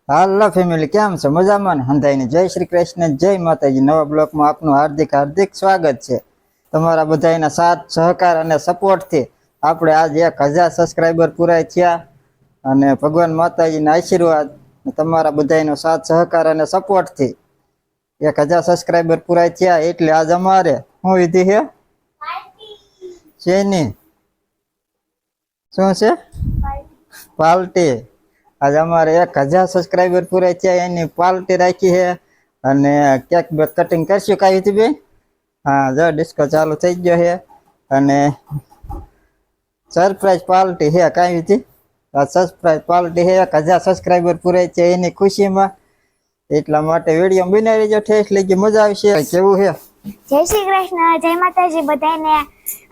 હાલો family, કેમ છો? મજામાં ને? હંધાઈને જય શ્રી કૃષ્ણ, જય માતાજી. નવા બ્લોકમાં આપનું હાર્દિક સ્વાગત છે. તમારા બધાના સાથ સહકાર અને સપોર્ટથી આપણે આજે 1000 સબસ્ક્રાઈબર પૂરા થયા અને ભગવાન માતાજીના આશીર્વાદ તમારા બધાનો સાથ સહકાર અને સપોર્ટથી 1000 સબસ્ક્રાઈબર પૂરા થયા એટલે આજ અમારે શું વિધિ છે? શેની? શું છે? પાર્ટી. आज हमारे 1000 सब्सक्राइबर पूरे थया एनी पार्टी राखी है અને કેક કટિંગ કરશું કાઈ હતી બે. હા જો ડિસ્કો ચાલુ થઈ ગયો છે અને સરપ્રાઈઝ પાર્ટી છે કાઈ હતી. આ સરપ્રાઈઝ પાર્ટી છે 1000 સબસ્ક્રાઇબર પૂરે છે એની ખુશીમાં, એટલા માટે વિડિયો બનાવી લેજો. ઠેસ લેજો, મજા આવશે. કેવું છે? જય શ્રી કૃષ્ણ, જય માતાજી બધાને.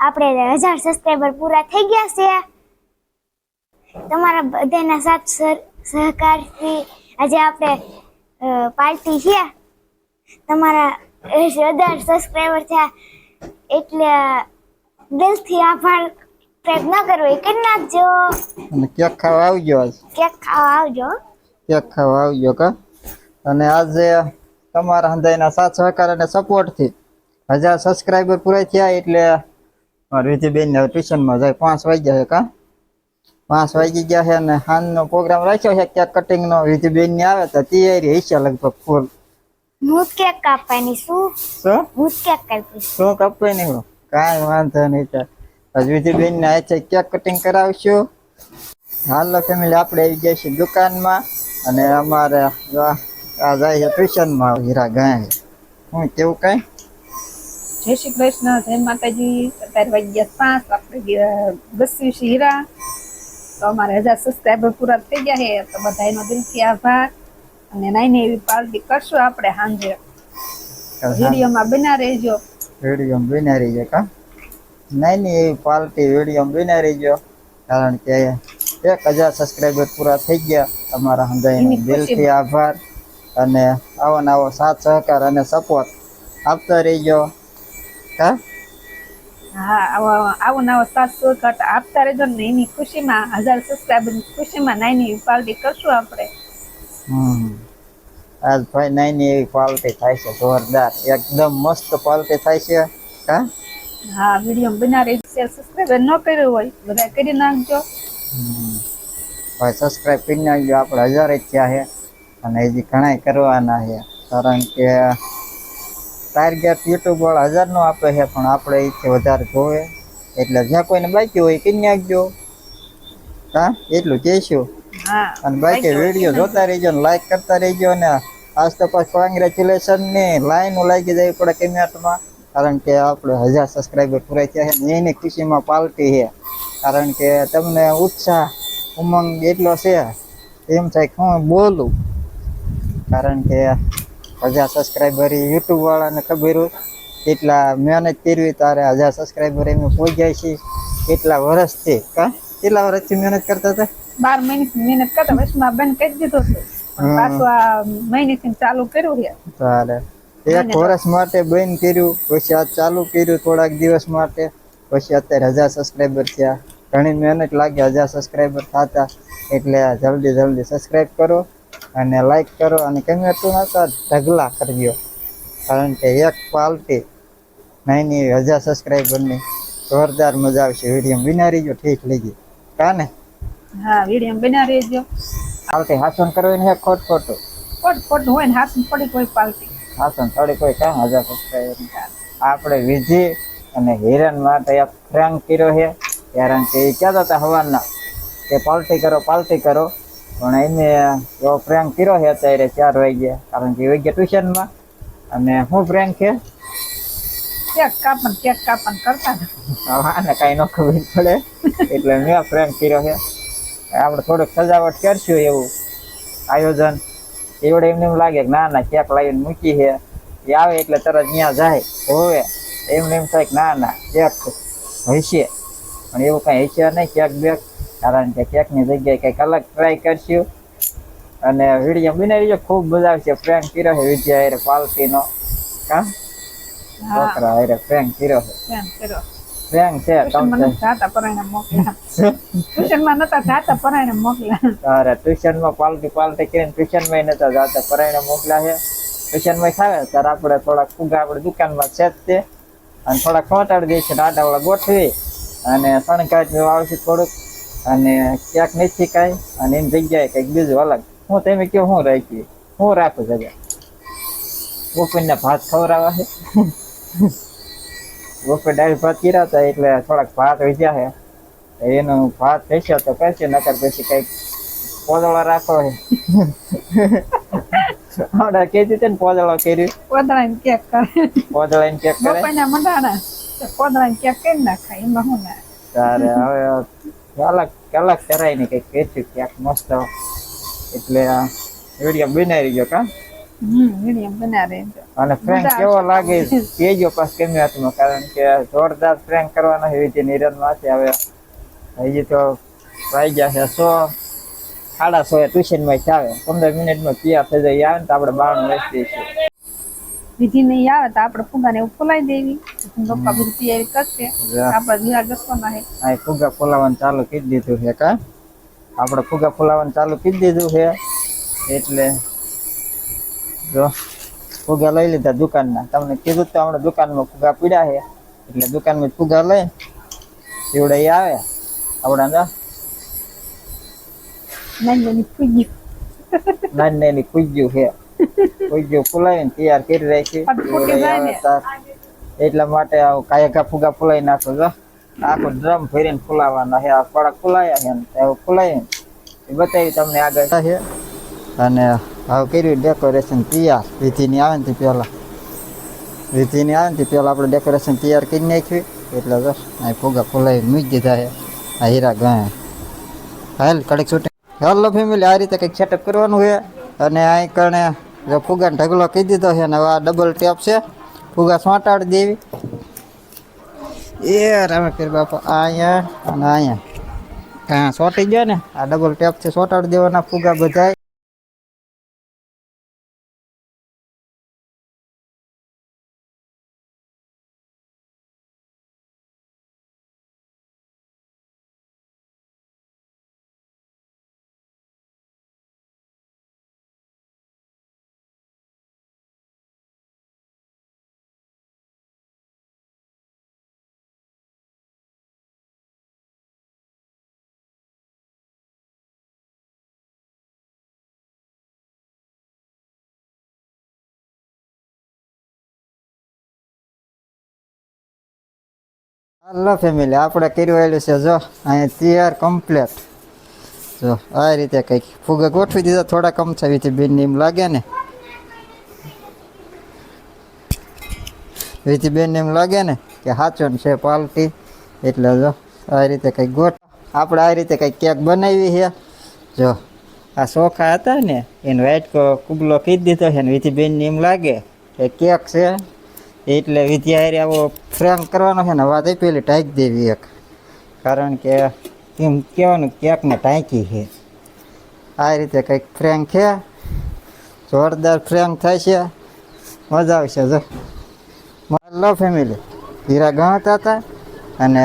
આપણે 1000 સબસ્ક્રાઇબર પૂરા થઈ ગયા છે. તમારા બધાના સાથ સહકારથી આજે આપણે પાર્ટી છે. તમારા 1000 સબસ્ક્રાઇબર થયા એટલે દિલથી આભાર. પ્રયત્ન કરવો એ કરી નાખજો અને કેક ખાવા આવજો. આજ કેક ખાવા આવજો. કેક ખાવા આવજો કા. અને આજે તમારા હંધાઈના સાથ સહકાર અને સપોર્ટથી 1000 સબસ્ક્રાઇબર પૂરા થયા એટલે મારી વિધિબેન ટ્યુશનમાં જાય 5 વાગ્યા છે કા. 5 વાગી ગયા છે અને હાનનો પ્રોગ્રામ રાખ્યો છે કેક કટિંગનો. વિધિબેન ની આવે તો તૈયારી હશે લગભગ ફૂલ. હું કેક કાપવાની શું? હું કેક કાપીશ. શું કાપવાની હું? કાંઈ વાંધો નહીં. તો વિધિબેન ને હાથે કેક કટિંગ કરાવશું. હાલો ફેમિલી, આપણે આવી ગયા છીએ દુકાનમાં અને અમારે આ જાય છે ટ્યુશનમાં. હીરા ગયા છે. હું કેવું કાંઈ? જય શ્રી કૃષ્ણ, જય માતાજી. અત્યારે વાગ્યા 5. આપણે બસ્યું છે હીરા. તો અમારે 1000 સબસ્ક્રાઈબર પૂરા થઈ ગયા છે તો બધાનો દિલથી આભાર. અને નાની એવી પાર્ટી કરશું આપણે સાંજે. વિડીયોમાં બના રહેજો. વિડીયોમાં બના રહેજો કા. નાની એવી પાર્ટી વિડીયોમાં બના રહેજો, કારણ કે 1000 સબસ્ક્રાઈબર પૂરા થઈ ગયા. તમારા હંધાઈનો દિલથી આભાર અને આવો નવો સાથ સહકાર અને સપોર્ટ આપતા રહેજો કા. હા, આવો નવો સાથ સહકાર આપતા રહેજો ને એની ખુશીમાં 1000 સબસ્ક્રાઈબરની ખુશીમાં નાની એવી પાર્ટી કરશું આપણે. આજ ભાઈ નાની એવી પાર્ટી થાય છે, જોરદાર એકદમ મસ્ત પાર્ટી થાય છે કા. હા, વિડીયો બના રહેજો. સબસ્ક્રાઈબર ન કર્યું હોય બધા કરી નાખજો. ભાઈ સબસ્ક્રાઈબ કરી નાખજો. આપણે 1000 જ થયા છે અને હજી ઘણા કરવાના છે, કારણ કે ટાર્ગેટ યુટ્યુબ વાળા 1000 નો આપે છે પણ આપણે એથી વધારે જોવે એટલે જ્યાં કોઈને બાકી હોય કરી નાખજો કા. એટલું કહેશું. અને બાકી વિડીયો જોતા રહેજો ને લાઈક કરતા રહેજો. ને આજ તો પાછું કોંગ્રેચ્યુલેશન ની લાઈન લાગી જાય પડે કમેન્ટમાં, કારણ કે આપણે 1000 સબસ્ક્રાઈબર પૂરા થયા છે એની ખુશીમાં પાર્ટી છે. કારણ કે તમને ઉત્સાહ ઉમંગ એટલો છે એમ થાય કે હું બોલું, કારણ કે 1000 સબસ્ક્રાઈબર યુટ્યુબ વાળાને ખબર હોય કેટલા મહેનત કરવી તારે 1000 સબસ્ક્રાઈબર એમ પહોંચાય છે. કેટલા વર્ષથી કા, કેટલા વર્ષથી મહેનત કરતા હતા? 12 મહિનાથી મહેનત કરતા વચમાં બંધ કરી દીધો છે. પાછું આ મહિનેથી ચાલુ કર્યું છે. તારે 1 વર્ષ માટે બંધ કર્યું, પછી આ ચાલુ કર્યું થોડાક દિવસ માટે, પછી અત્યારે 1000 સબસ્ક્રાઈબર થયા. ઘણી મહેનત લાગી 1000 સબસ્ક્રાઈબર થતા, એટલે જલ્દી સબસ્ક્રાઈબ કરો અને લાઈક કરો અને કમેન્ટ ના ઢગલા કરજો, કારણ કે એક પાર્ટી નાની 1000 સબસ્ક્રાઈબરની જોરદાર મજા આવશે. વિડીયો બિનારી જો ઠીક લઈ કા ને. હા, વિડીયો બના રહેજો. પાર્ટી હાસન કરવાની છે ખોટું હોય ને હાથ પડી કોઈ પાર્ટી હાસન થોડી કોઈ કામ 1000 સબસ્ક્રાઈબર. આપણે વિધિ અને હિરન માટે એક ફ્રેન્ક કર્યો છે, કારણ કે એ કહેતા હતા હવારના કે પાર્ટી કરો પણ એને એવો પ્રેન્ક કર્યો છે અત્યારે 4 વાગ્યા, કારણ કે વાગ્યા ટ્યુશનમાં. અને હું પ્રેન્ક છે કેક કાપન કરતા આને કાંઈ ન ખબર પડે એટલે મેં પ્રેન્ક કર્યો છે. આપણે થોડુંક સજાવટ કરશું એવું આયોજન. એવડે એમને એમ લાગે કે ના કેક લાવીને મૂકી છે, એ આવે એટલે તરત ત્યાં જાય હોવે એમને એમ થાય કે ના કેક હશે, પણ એવું કાંઈ હશે નહીં કેક બેક, કારણ કે કેકની જગ્યાએ કંઈક અલગ ટ્રાય કરશું. અને વિડીયો બનાવી જો ખૂબ મજા આવશે. પ્રેન્ક કર્યો છે વિદ્યા હારે પાર્ટીનો કા, છોકરા હારે પ્રેન્ક કર્યો છે. પ્રેંક છે ટ્યુશનમાં નતા જાતા પરાણે મોકલ્યા. ટ્યુશનમાં નતા જાતા પરાણે મોકલ્યા. તારે ટ્યુશનમાં પાલટી કરીને ટ્યુશનમાં નતા જાતા પરાઈને મોકલ્યા છે. ટ્યુશનમાં ખાવે ત્યારે આપણે થોડાક ફુગા આપણે દુકાનમાં છેદતે અને થોડાક ચોંટાડી દઈશું આટાવાળા ગોઠવી અને શણગારી વાવશું થોડુંક અને ક્યાંક નથી કાંઈ અને એની જગ્યાએ કંઈક બીજું અલગ હું તમે કહો હું રાખી હું રાખું જગ્યા બપોરના ભાત ખવડાવવા છે. બપોર દાળ ભાત કર્યા હતા એટલે થોડાક ભાત વધ્યા છે એનું ભાત થશે તો કરશે નકર પછી કંઈક પોદળો રાખો છે. હમણાં કીધું છે ને પોદળો કર્યું કોદળાને કેક કરે. પોદળાને ચેક કરે બપોરના મંડાણા કોદળાને કેક કરી નાખાય એમાં શું ના. તારે હવે અલગ કરાય ને કંઈક કહેશું ક્યાંક મસ્ત એટલે વિડીયો બનાવી ગયો કા મીડિયમ બનાવે. અને ફ્રેન્ક કેવો લાગે કેજો પાસ કેમ હાથમાં કારણ કે જોરદાર ફ્રેન્ક કરવાનો છે વિધિ નિરનમાંથી હવે હજી તો વાઈ ગયા છે 100 સાડા 100 ટ્યુશનમાં જ આવે 15 મિનિટમાં તૈયાર થઈ જાય આવે ને તો આપણે 92 વાંચી દઈશું. વિધિ નહીં આવે તો આપણે ફુગાને એવું ફોલાઈ દેવી. પપ્પા બધી તૈયારી કરશે. આપણે દીવા ઘસવાના છે. આ ફુગા ફોલાવાનું ચાલુ કરી દીધું છે કા આપણે ફુગા ફોલાવાનું ચાલુ કરી દીધું છે એટલે જો ફુગા લઈ લીધા દુકાનના તમને કીધું તો હમણાં દુકાનમાં ફુગા પીડ્યા છે એટલે દુકાનમાં ફુગા લઈ એવડે આવે આપણા નાની ફુગી નાની કુજ્યું છે કુજ્યું ફુલાવીને તૈયાર કરી રાખી એટલા માટે કાયકા ફુગા ફુલાઈ નાખો જો આખો ડ્રમ ભરીને ફુલાવાના છે આ થોડાક ફુલાયા છે ને ફુલાવીને બતાવી તમને આગળ છે અને હવે કર્યું ડેકોરેશન તૈયાર વિધિની આવે ને પહેલા આપણે ડેકોરેશન તૈયાર કરી નાખ્યું એટલે બસ આ ફુગા ફુલાવી મૂકી દીધા છે આ હીરા ગયા હાલ કડક છૂટે હેલો ફેમિલી આ રીતે કંઈક સેટઅપ કરવાનું છે અને અહીં કણે જો ફુગાને ઢગલો કહી દીધો છે ને હવે આ ડબલ ટેપ છે ફુગા સોંટાડી દેવી એ રામે ફેર બાપા અહીંયા અને અહીંયા સોંટી ગયા ને આ ડબલ ટેપ છે સોંટાડી દેવાના ફુગા બધાય હેલો ફેમિલી આપણે કર્યું આવેલું છે જો અહીંયા તૈયાર કમ્પ્લેટ જો આ રીતે કંઈક ફુગા ગોઠવી દીધા થોડા કમ છે બેન એમ લાગે ને વિધિબેન એમ લાગે ને કે સાચો છે પાલટી એટલે જો આ રીતે કંઈક આપણે આ રીતે કંઈક કેક બનાવી છે જો આ ચોખા હતા ને એને વાટકો કુબલો કીધી દીધો છે ને વિધિબેન એમ લાગે કે કેક છે એટલે વિધિ હારે આવો ફ્રેન્ક કરવાનો છે ને વાત એ પેલી ટાંકી દેવી એક કારણ કે એમ કહેવાનું કેકને ટાંકી છે આ રીતે કંઈક ફ્રેન્ક છે જોરદાર ફ્રેન્ક થાય છે મજા આવશે જો હેલો ફેમિલી હીરા ગણતા હતા અને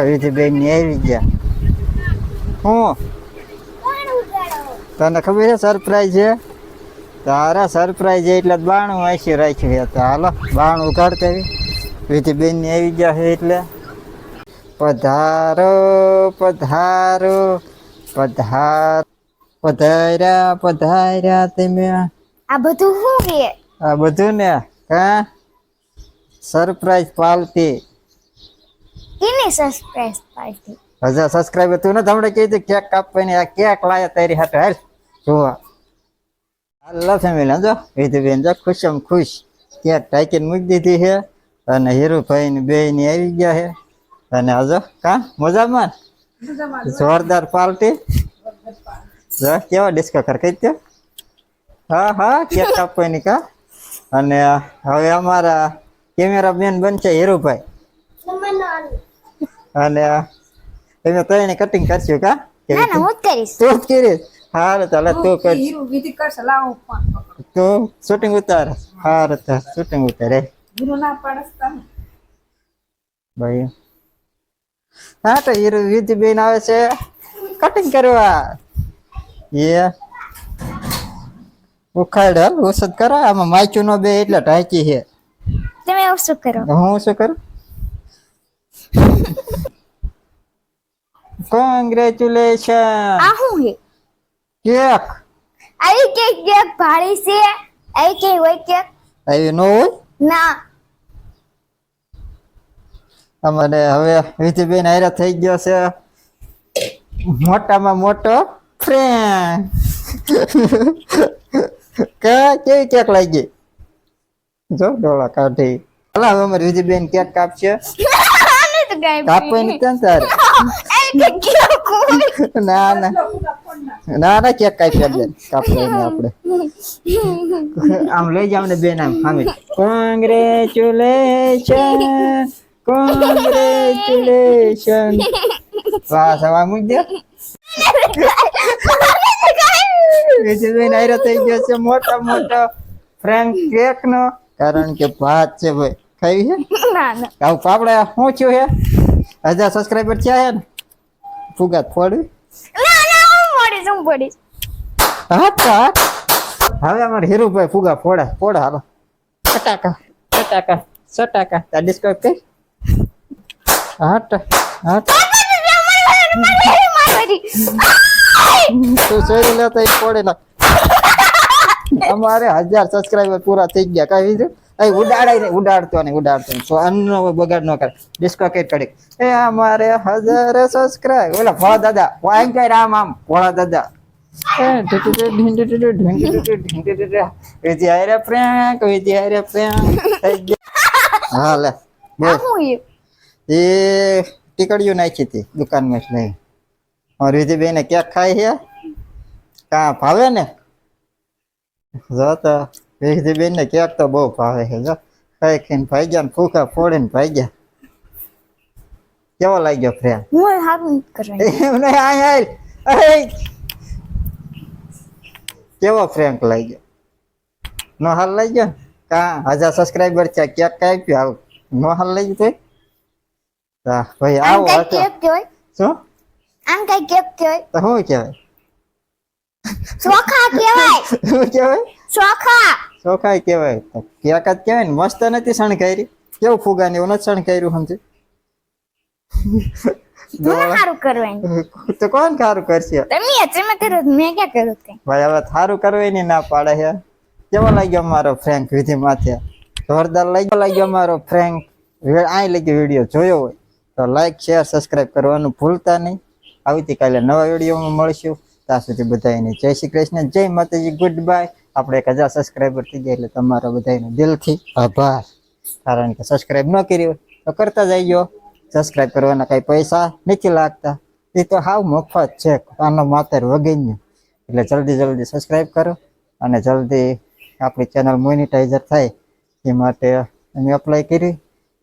વિધિબેનની આવી ગયા હું તને ખબર છે સરપ્રાઈઝ છે તારા સરપ્રાઈઝ એટલે 92 80 રાખ્યું છે તો હાલો 92 ઉઘાડતા વિધિબેનની આવી ગયા છે એટલે પધારો પધારો પધાર્યા તમે આ બધું શું છે? આ બધું ને કા સરપ્રાઈઝ પાર્ટી કેની સરપ્રાઈઝ પાર્ટી? 1000 સબસ્ક્રાઇબર તું ને તમને કીધું કેક કાપવાની આ કેક લાયા તારી હાટે હાલ જોવા હાલો ફેમિલી જો વિધિબેન જો ખુશમ ખુશ કેક ટાઈકીને મૂકી દીધી છે અને હીરુભાઈ ની બે ની આવી ગયા છે અને આજો કા મજામાં જોરદાર પાર્ટી જો કેવા ડિસ્કો કર કહી દો હા કેક કાપવાની કા અને હવે અમારા કેમેરામેન બનશે હીરુભાઈ અને તમે ત્રણે કટિંગ કરશું કા ના હું જ કરીશ. તું જ કરીશ હારું ચાલે તું કર વિધિ કરશે લાવો ફોન પકડો. તું શૂટિંગ ઉતાર હારું ચાલ શૂટિંગ ઉતારે ગુરુ ના પાડસ તમે ભાઈ હા તો હીરો વિધિબેન આવે છે કટિંગ કરવા એ ઉખાડ હાલ ઓછત કરો આમાં માચું નો બે એટલે ઢાંકી છે તમે એવું શું કરો હું શું કરું કોંગ્રેચ્યુલેશન આ શું હે કેક આવી કેક ભાળી છે આવી કે હોય કેક આવી નો હોય ના અમારે હવે વિધિબેન હારે થઈ ગયો છે મોટામાં મોટો ફ્રેન્ડ કેવી કેક લાગી જો ડોળા કાઢી હાલો હવે અમારી વિધિબેન કેક કાપશે આને તો ગાય કાપે ને કેમ તારે આવી કેક ના ના ના ના કેક કાપી આપજે કાપે ને આપણે આમ લઈ જાવ ને બેન આમ સામે કોંગ્રેચ્યુલેશન કોંગ્રેચ્યુલેશન વાહ સવા મુજે વિજયભાઈ નાયરો થઈ ગયો છે મોટા મોટો ફ્રેન્ક કેક નો કારણ કે ભાત છે ભાઈ ખાઈ છે ના ના આવું પાપડે શું થયું છે 1000 સબસ્ક્રાઇબર થયા છે ને ફુગાત ફોડવી ના ના હું પડીશ હા હવે અમારે હીરુભાઈ ફુગા ફોડા હાલો સટાકા તા ડિસ્ક્રાઇબ કર હટ તું સોરી લેતા એ ફોડે ના અમારે 1000 સબસ્ક્રાઇબર પૂરા થઈ ગયા કઈ વિધું એ ઉડાડતો નહીં તો અન્નનો બગાડ ન કરે ડિસ્કોકેટ કરી એ અમારે 1000 સબસ્ક્રાઇબ ઓલા ભોળા દાદા વાંગ કઈ રામ આમ ભોળા દાદા વિદ્યા પ્રેંક હા લે બોલ હું એ ટીકડીઓ નાખી હતી દુકાનમાં એટલે મારી વિધિબેન ક્યાંક ખાય છે કા ભાવે ને જો તો વિધિબેન ને ક્યાંક તો બહુ ભાવે છે જો ખાઈ ખાઈને ભાઈ ગયા ફૂકા ફોડીને ભાઈ ગયા કેવો લાગ્યો ફ્રેન્ડ હું હારું કરવાની એમ નહીં આય કેવો ફ્રેન્ક લાગ્યો નો હાલ લાગ્યો કા 1000 સબસ્ક્રાઇબર છે ક્યાંક કાપ્યું આવ નો હાલ લાગ્યું તો ભાઈ આમ આવો કઈ કેક કહેવાય શું આમ કઈ કેક કહેવાય તો શું કહેવાય ચોખા કહેવાય શું કહેવાય ચોખા ચોખાઈ કહેવાય તો કેક જ કહેવાય ને મસ્ત નથી શણગારી કેવું ફુગાની એવું નથી શણગાર્યું સમજે હું હારું કરવાની તો કોણ સારું કરશે તમે તમે કરો મેં ક્યાં કર્યું કઈ ભાઈ હવે સારું કરવાની ના પાડે છે કેવો લાગ્યો મારો ફ્રેન્ક વિધિ માથે જોરદાર લાગ્યો મારો ફ્રેન્ક આઈ લાગ્યો વિડીયો જોયો હોય તો લાઈક શેર સબસ્ક્રાઇબ કરવાનું ભૂલતા નહીં આવતીકાલે નવા વિડીયોમાં મળશું ત્યાં સુધી બધાને જય શ્રી કૃષ્ણ જય માતાજી ગુડ બાય આપણે 1000 સબસ્ક્રાઇબર થઈ ગયા એટલે તમારા બધાનો દિલથી આભાર કારણ કે સબસ્ક્રાઇબ ન કર્યો તો કરતા જઈજો સબસ્ક્રાઇબ કરવાના કઈ પૈસા નથી લાગતા એ તો હાવ મફત છે આનો માતર વગેરે એટલે જલ્દી સબસ્ક્રાઇબ કરો અને જલ્દી આપણી ચેનલ મોનેટાઇઝર થાય એ માટે અમે અપ્લાય કરી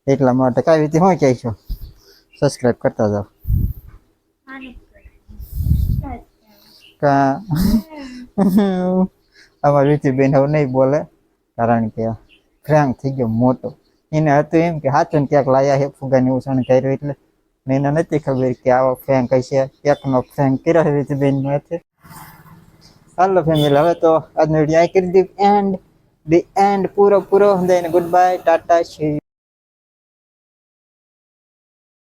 એટલા માટે કઈ રીતે શું કહીશું સબસ્ક્રાઇબ કરતા જાઓ કા અમારી વિધિબેન હવે નહીં બોલે કારણ કે ફ્રેન્ક થઈ ગયો મોટો એને હતું એમ કે હાથું ક્યાંક લાયા છે ફુગાની ઉછણ કર્યું એટલે એને નથી ખબર કે આવો ફ્રેન્ક હશે એકનો ફ્રેન્ક કર્યો છે વિધિબેન હાથે હાલો ફેમિલી હવે તો આજનો વિડીયો આ કરી દીધું એન્ડ ધી એન્ડ પૂરો બધાને ગુડ બાય ટાટા સી